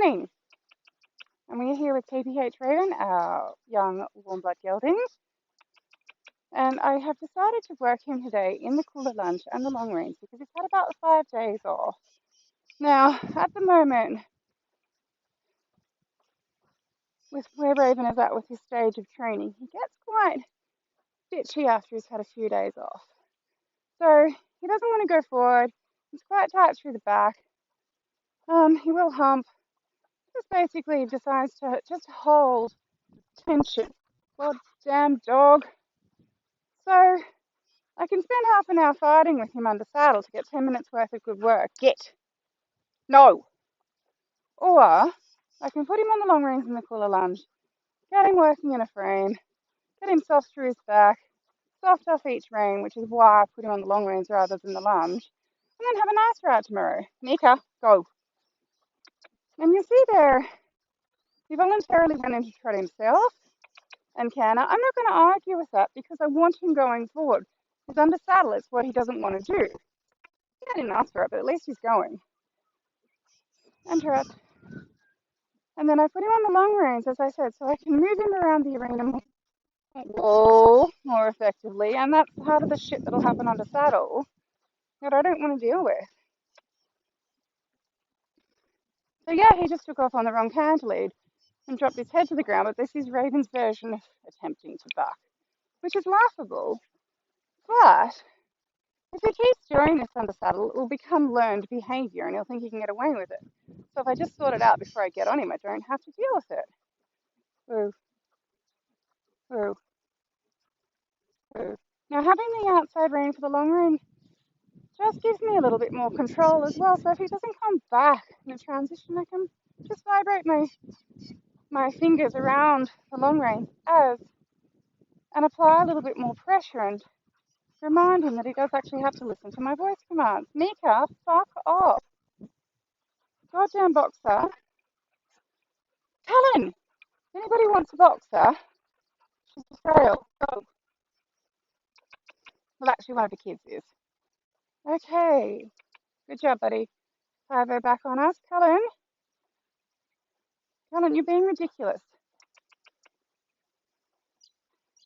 morning, and we're here with KPH Raven, our young warm blood geldings, and I have decided to work him today in the Kula Lunge and the long reins because he's had about 5 days off. Now, at the moment, with where Raven is at with his stage of training, he gets quite bitchy after he's had a few days off. So he doesn't want to go forward. He's quite tight through the back. He will hump. Just basically decides to just hold tension. God damn dog. So I can spend half an hour fighting with him under saddle to get 10 minutes worth of good work. No. Or I can put him on the long reins in the Kula Lunge, get him working in a frame, get him soft through his back, soft off each rein, which is why I put him on the long reins rather than the lunge, and then have a nice ride tomorrow. Nika, go. And you see there, he voluntarily went into trot himself and canter. I'm not going to argue with that because I want him going forward. He's under saddle, it's what he doesn't want to do. I didn't ask for it, but at least he's going. And trot. And then I put him on the long reins, as I said, so I can move him around the arena more effectively. And that's part of the shit that'll happen under saddle that I don't want to deal with. So yeah, he just took off on the wrong canter lead and dropped his head to the ground, but this is Raven's version of attempting to buck, which is laughable. But if he keeps doing this under saddle, it will become learned behaviour and he'll think he can get away with it. So if I just sort it out before I get on him, I don't have to deal with it. Woo. Woo. Woo. Now having the outside rein for the long rein just gives me a little bit more control as well. So if he doesn't come back in a transition, I can just vibrate my fingers around the long rein and apply a little bit more pressure and remind him that he does actually have to listen to my voice commands. Mika, fuck off. Goddamn boxer. Helen, if anybody wants a boxer, she's for sale. Go. Well, actually, one of the kids is. Okay. Good job, buddy. 5-0 back on us. Helen, you're being ridiculous.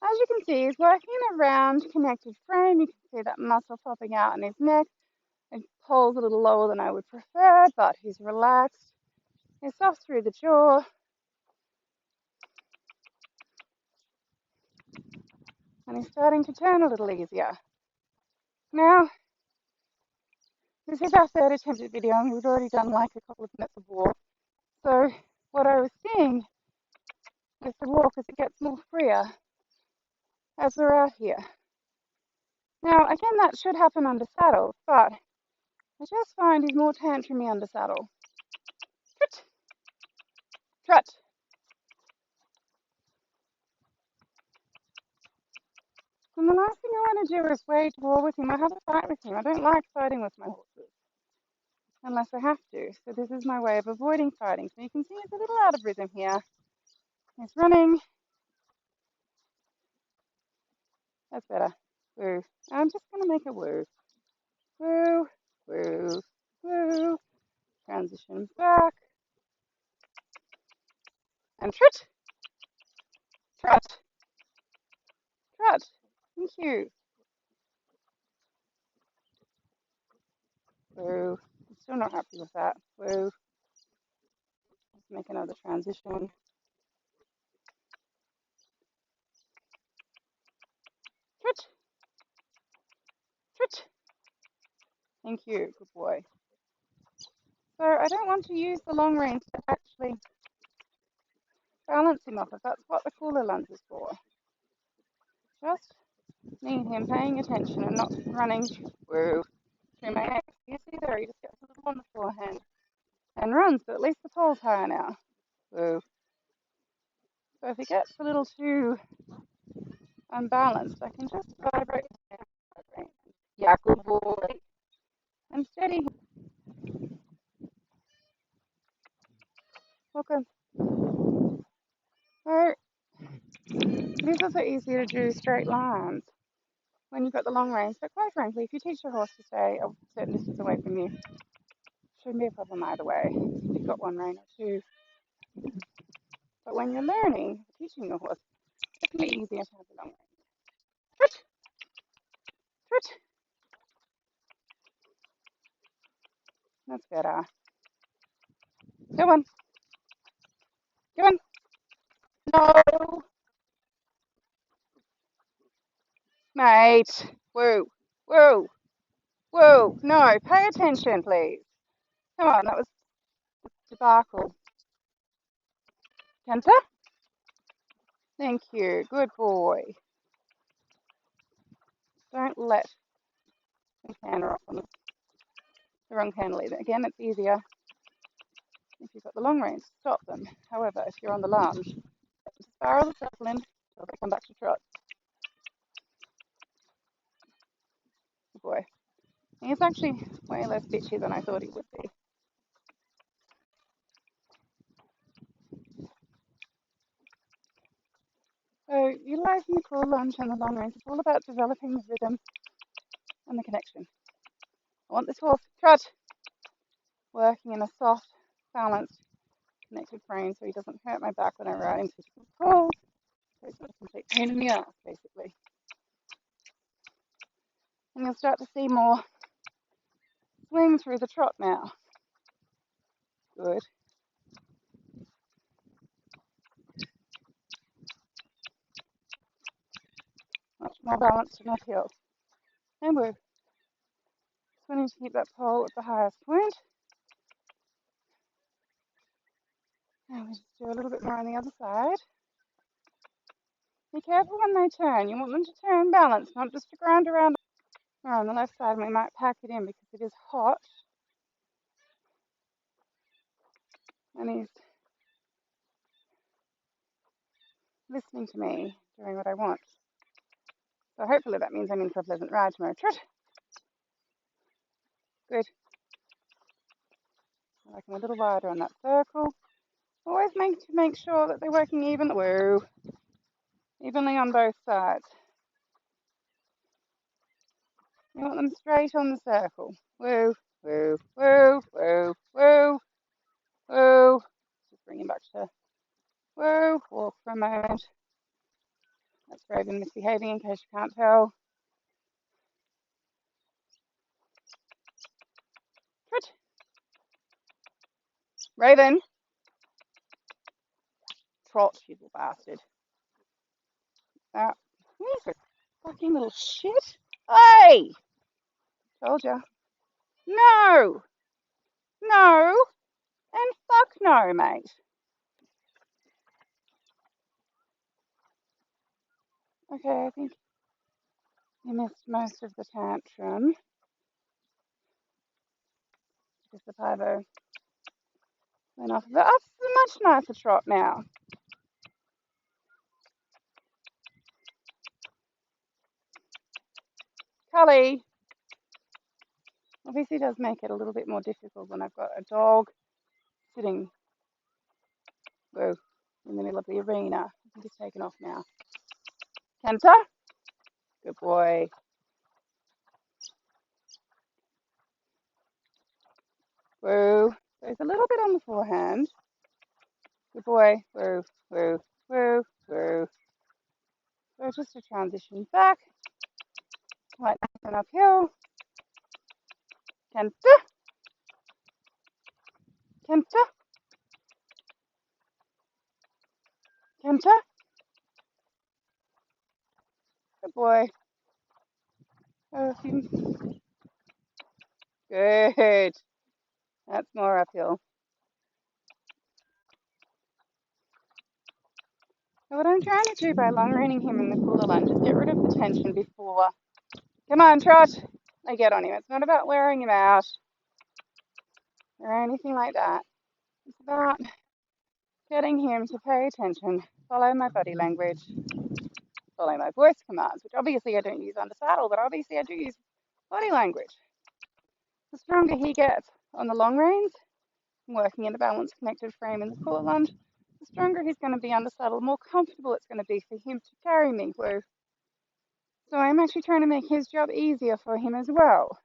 As you can see, he's working in a round connected frame. You can see that muscle popping out in his neck. It pulls a little lower than I would prefer, but he's relaxed. He's soft through the jaw. And he's starting to turn a little easier. Now, this is our third attempted video, and we've already done like a couple of minutes of walk. So what I was seeing with the walk is it gets more freer as we're out here. Now, again, that should happen under saddle, but I just find he's more tantrumy under saddle. Trot. Trot. And the last thing I want to do is wage war with him. I have a fight with him. I don't like fighting with my horses unless I have to. So this is my way of avoiding fighting. So you can see he's a little out of rhythm here. He's running. That's better. Woo. I'm just going to make a woo. Woo, woo, woo. Transition back. And trot. Trot. Trot. Thank you. Woo. I'm still not happy with that. Woo. Let's make another transition. Trot. Trot. Thank you. Good boy. So I don't want to use the long reins to actually balance him off if that's what the Kula Lunge is for. Just need him paying attention and not running through my neck. You see there, he just gets a little on the forehand and runs, but at least the pole's higher now. Woo. So if he gets a little too unbalanced, I can just vibrate him. Yeah, good boy. And steady. Welcome. So it is also easier to do straight lines when you've got the long reins, but quite frankly, if you teach your horse to stay a certain distance away from you, shouldn't be a problem either way. you've got one rein or two. But when you're learning, teaching your horse, it's definitely easier to have the long rein. Trot, trot. That's better. Go on. Go on. No. Mate. Woo. Woo. Woo. No. Pay attention, please. Come on. That was debacle. Canter. Thank you. Good boy. Don't let the canter off on the wrong canter either. Again, it's easier if you've got the long reins to stop them. However, if you're on the lunge, just barrel the circle in until they come back to trot. Good boy. He's actually way less bitchy than I thought he would be. So utilising the Kula Lunge and the long reins, it's all about developing the rhythm and the connection. I want this horse trot working in a soft, balanced, connected frame so he doesn't hurt my back when I ride him, so he can pull. So it's not a complete pain in the ass, basically. And you'll start to see more swing through the trot now. Good. Much more balanced and uphill. And we're just wanting to keep that pole at the highest point. And we'll just do a little bit more on the other side. Be careful when they turn. You want them to turn balanced, not just to grind around. Or on the left side, we might pack it in because it is hot. And he's listening to me, doing what I want. So hopefully that means I'm in for a pleasant ride tomorrow. Trot. Good. I like them a little wider on that circle. Always make sure that they're working evenly on both sides. You want them straight on the circle. Woo, woo, woo, woo, woo, woo. Just bring him back to woo. Walk for a moment. That's Raven misbehaving in case you can't tell. Trot. Raven. Trot, you little bastard. He's a fucking little shit. Hey! Told ya. No! No! And fuck no, mate. Okay, I think you missed most of the tantrum. Because the pivo went off. That's a much nicer trot now. Cully obviously does make it a little bit more difficult when I've got a dog sitting in the middle of the arena. I think he's taken off now. Canter. Good boy. Woo. There's a little bit on the forehand. Good boy. Woo, woo, woo, woo. So just a transition back. Right, nice and uphill. Canter. Canter. Canter. Good boy. Good. That's more uphill. So what I'm trying to do by long reining him in the Kula Lunge is get rid of the tension before. Come on, trot. I get on him. It's not about wearing him out or anything like that. It's about getting him to pay attention, follow my body language, follow my voice commands, which obviously I don't use under saddle, but obviously I do use body language. The stronger he gets on the long reins, working in a balanced connected frame in the Kula Lunge, the stronger he's going to be under saddle, the more comfortable it's going to be for him to carry me. Woo. So I'm actually trying to make his job easier for him as well.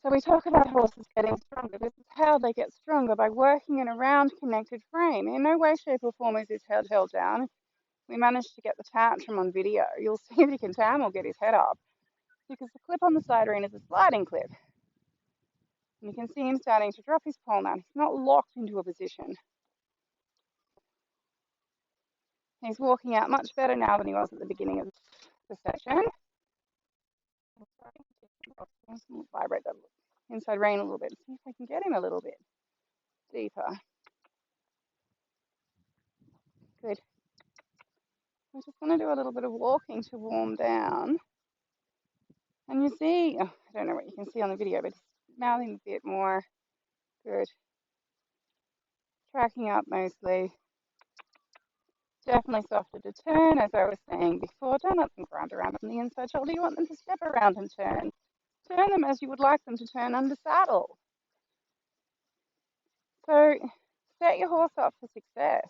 So we talk about horses getting stronger. This is how they get stronger, by working in a round connected frame. In no way, shape or form is his head held down. We managed to get the tantrum on video. You'll see that Tam will get his head up because the clip on the side rein is a sliding clip. And you can see him starting to drop his pole now. He's not locked into a position. He's walking out much better now than he was at the beginning of the session. Vibrate that inside rein a little bit. See if I can get him a little bit deeper. Good. We're just going to do a little bit of walking to warm down. And you see, I don't know what you can see on the video, but he's mouthing a bit more. Good. Tracking up mostly. Definitely softer to turn, as I was saying before. Don't let them grind around on the inside shoulder. You want them to step around and turn. Turn them as you would like them to turn under saddle. So set your horse up for success,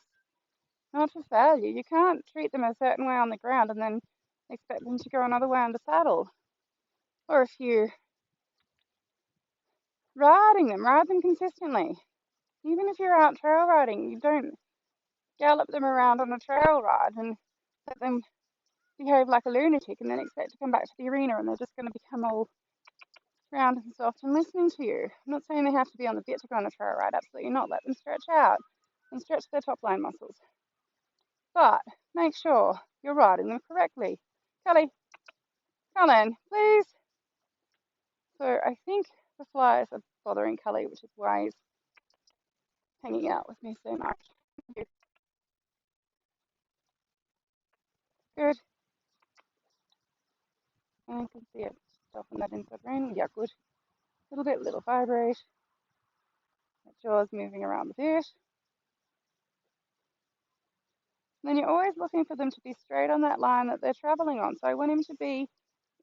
not for failure. You can't treat them a certain way on the ground and then expect them to go another way under saddle. Or if you're riding them, ride them consistently. Even if you're out trail riding, you don't gallop them around on a trail ride and let them behave like a lunatic and then expect to come back to the arena and they're just going to become all round and soft and listening to you. I'm not saying they have to be on the bit to go on a trail ride, absolutely not. Let them stretch out and stretch their top line muscles. But make sure you're riding them correctly. Kelly, come in, please. So I think the flies are bothering Kelly, which is why he's hanging out with me so much. Good. I can see it soften that inside rein. Yeah, good. Little vibrate. That jaw's moving around the bit. Then you're always looking for them to be straight on that line that they're traveling on. So I want him to be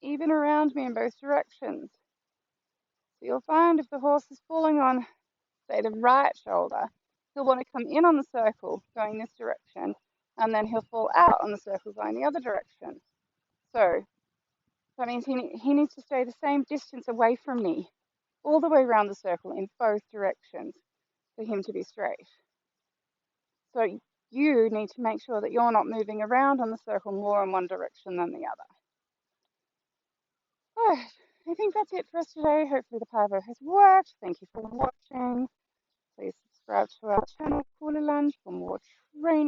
even around me in both directions. So you'll find if the horse is falling on, say, the right shoulder, he'll want to come in on the circle going this direction, and then he'll fall out on the circle going the other direction. So that means he needs to stay the same distance away from me all the way around the circle in both directions for him to be straight. So you need to make sure that you're not moving around on the circle more in one direction than the other. All right, I think that's it for us today. Hopefully the pivot has worked. Thank you for watching. Please subscribe to our channel, Kula Lunge, for more training.